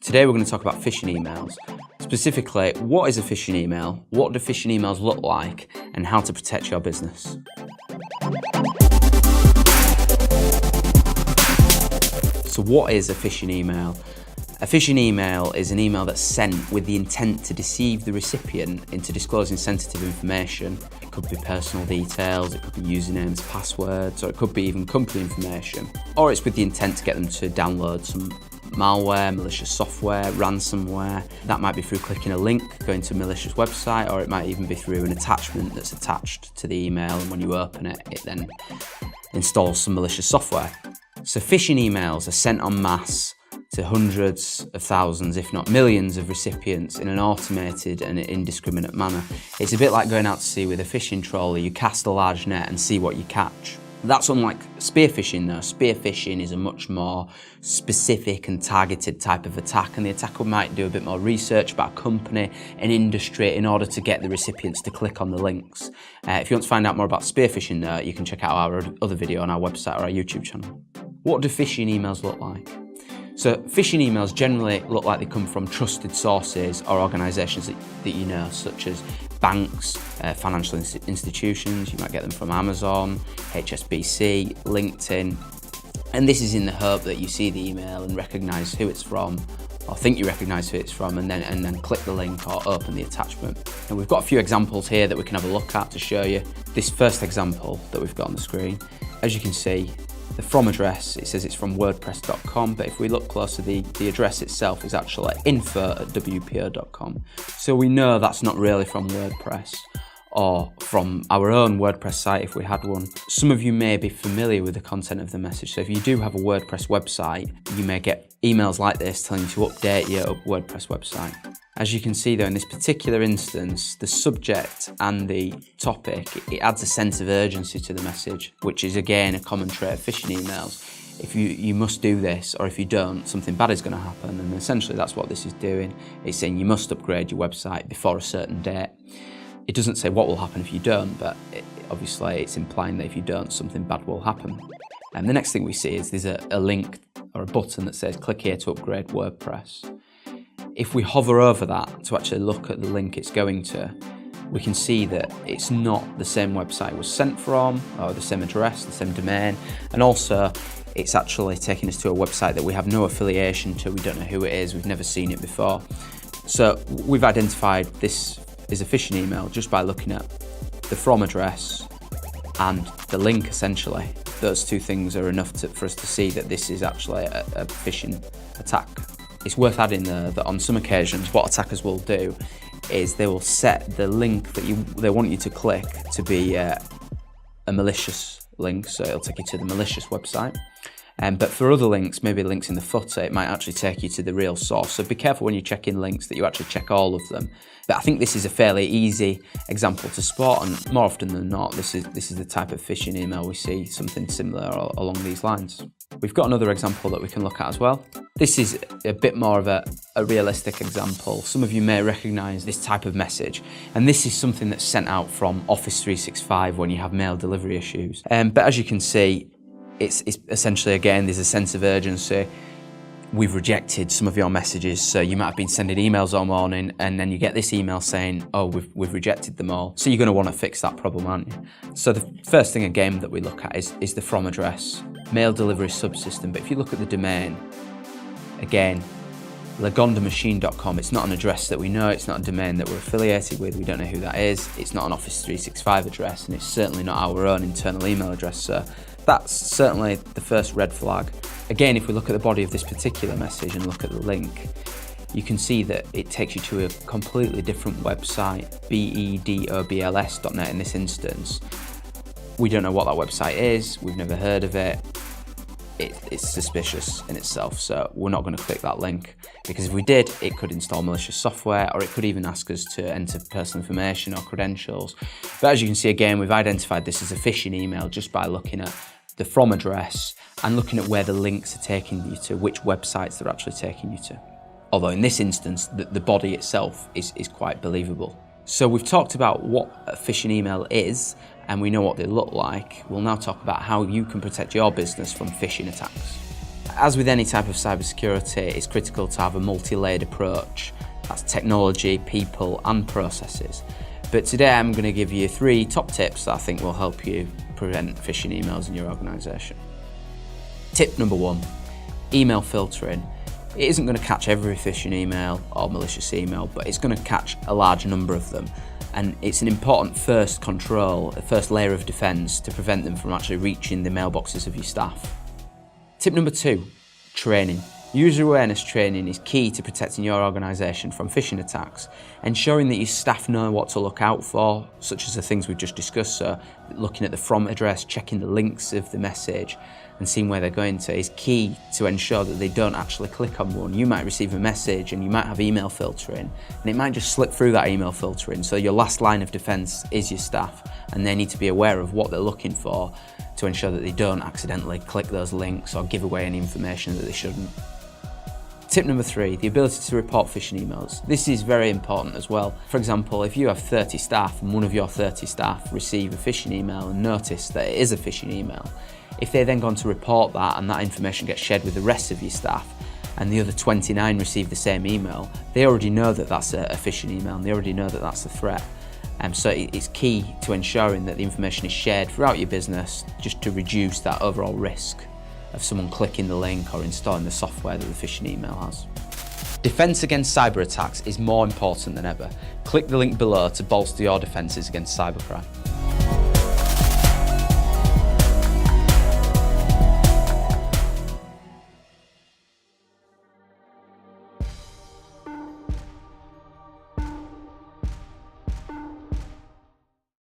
Today we're going to talk about phishing emails. Specifically, what is a phishing email, what do phishing emails look like, and how to protect your business. So what is a phishing email? A phishing email is an email that's sent with the intent to deceive the recipient into disclosing sensitive information. It could be personal details, it could be usernames, passwords, or it could be even company information. Or it's with the intent to get them to download some malware, malicious software, ransomware. That might be through clicking a link, going to a malicious website, or it might even be through an attachment that's attached to the email, and when you open it, it then installs some malicious software. So phishing emails are sent en masse to hundreds of thousands, if not millions of recipients in an automated and indiscriminate manner. It's a bit like going out to sea with a fishing trawler. You cast a large net and see what you catch. That's unlike spear phishing though. Spear phishing is a much more specific and targeted type of attack, and the attacker might do a bit more research about a company, an industry, in order to get the recipients to click on the links. If you want to find out more about spear phishing though, you can check out our other video on our website or our YouTube channel. What do phishing emails look like? So phishing emails generally look like they come from trusted sources or organisations that you know, such as banks, financial institutions. You might get them from Amazon, HSBC, LinkedIn. And this is in the hope that you see the email and recognise who it's from, or think you recognise who it's from, and then click the link or open the attachment. And we've got a few examples here that we can have a look at to show you. This first example that we've got on the screen, as you can see, the from address, it says it's from wordpress.com, but if we look closer, the address itself is actually info@wpo.com. So we know that's not really from WordPress or from our own WordPress site if we had one. Some of you may be familiar with the content of the message. So if you do have a WordPress website, you may get emails like this telling you to update your WordPress website. As you can see though, in this particular instance, the subject and the topic, it adds a sense of urgency to the message, which is again a common trait of phishing emails. If you must do this, or if you don't, something bad is going to happen. And essentially that's what this is doing. It's saying you must upgrade your website before a certain date. It doesn't say what will happen if you don't, but obviously it's implying that if you don't, something bad will happen. And the next thing we see is there's a link or a button that says click here to upgrade WordPress. If we hover over that to actually look at the link it's going to, we can see that it's not the same website it was sent from, or the same address, the same domain, and also it's actually taking us to a website that we have no affiliation to. We don't know who it is, we've never seen it before. So we've identified this is a phishing email just by looking at the from address and the link essentially. Those two things are enough for us to see that this is actually a phishing attack. It's worth adding that on some occasions what attackers will do is they will set the link that they want you to click to be a malicious link, so it'll take you to the malicious website. But for other links, maybe links in the footer, it might actually take you to the real source. So be careful when you check in links that you actually check all of them. But I think this is a fairly easy example to spot, and more often than not, this is the type of phishing email we see, something similar along these lines. We've got another example that we can look at as well. This is a bit more of a realistic example. Some of you may recognise this type of message, and this is something that's sent out from Office 365 when you have mail delivery issues. But as you can see, it's essentially, again, there's a sense of urgency. We've rejected some of your messages, so you might have been sending emails all morning and then you get this email saying, oh, we've rejected them all. So you're going to want to fix that problem, aren't you? So the first thing again that we look at is the from address, mail delivery subsystem. But if you look at the domain, again, lagondamachine.com, it's not an address that we know, it's not a domain that we're affiliated with, we don't know who that is, it's not an Office 365 address, and it's certainly not our own internal email address, so that's certainly the first red flag. Again, if we look at the body of this particular message and look at the link, you can see that it takes you to a completely different website, bedobls.net in this instance. We don't know what that website is, we've never heard of it. It's suspicious in itself, so we're not going to click that link, because if we did, it could install malicious software, or it could even ask us to enter personal information or credentials. But as you can see, again, we've identified this as a phishing email just by looking at the from address and looking at where the links are taking you to, which websites they're actually taking you to. Although in this instance, the body itself is quite believable. So we've talked about what a phishing email is, and we know what they look like. We'll now talk about how you can protect your business from phishing attacks. As with any type of cybersecurity, it's critical to have a multi-layered approach. That's technology, people and processes. But today I'm going to give you 3 top tips that I think will help you prevent phishing emails in your organisation. Tip number 1, email filtering. It isn't going to catch every phishing email or malicious email, but it's going to catch a large number of them. And it's an important first control, a first layer of defence to prevent them from actually reaching the mailboxes of your staff. Tip number 2, training. User awareness training is key to protecting your organisation from phishing attacks, ensuring that your staff know what to look out for, such as the things we've just discussed, so looking at the from address, checking the links of the message and seeing where they're going to is key to ensure that they don't actually click on one. You might receive a message and you might have email filtering and it might just slip through that email filtering, so your last line of defence is your staff and they need to be aware of what they're looking for to ensure that they don't accidentally click those links or give away any information that they shouldn't. Tip number 3, the ability to report phishing emails. This is very important as well. For example, if you have 30 staff and one of your 30 staff receive a phishing email and notice that it is a phishing email, if they then go on to report that and that information gets shared with the rest of your staff and the other 29 receive the same email, they already know that that's a phishing email and they already know that that's a threat. So it's key to ensuring that the information is shared throughout your business just to reduce that overall risk of someone clicking the link or installing the software that the phishing email has. Defence against cyber attacks is more important than ever. Click the link below to bolster your defences against cybercrime.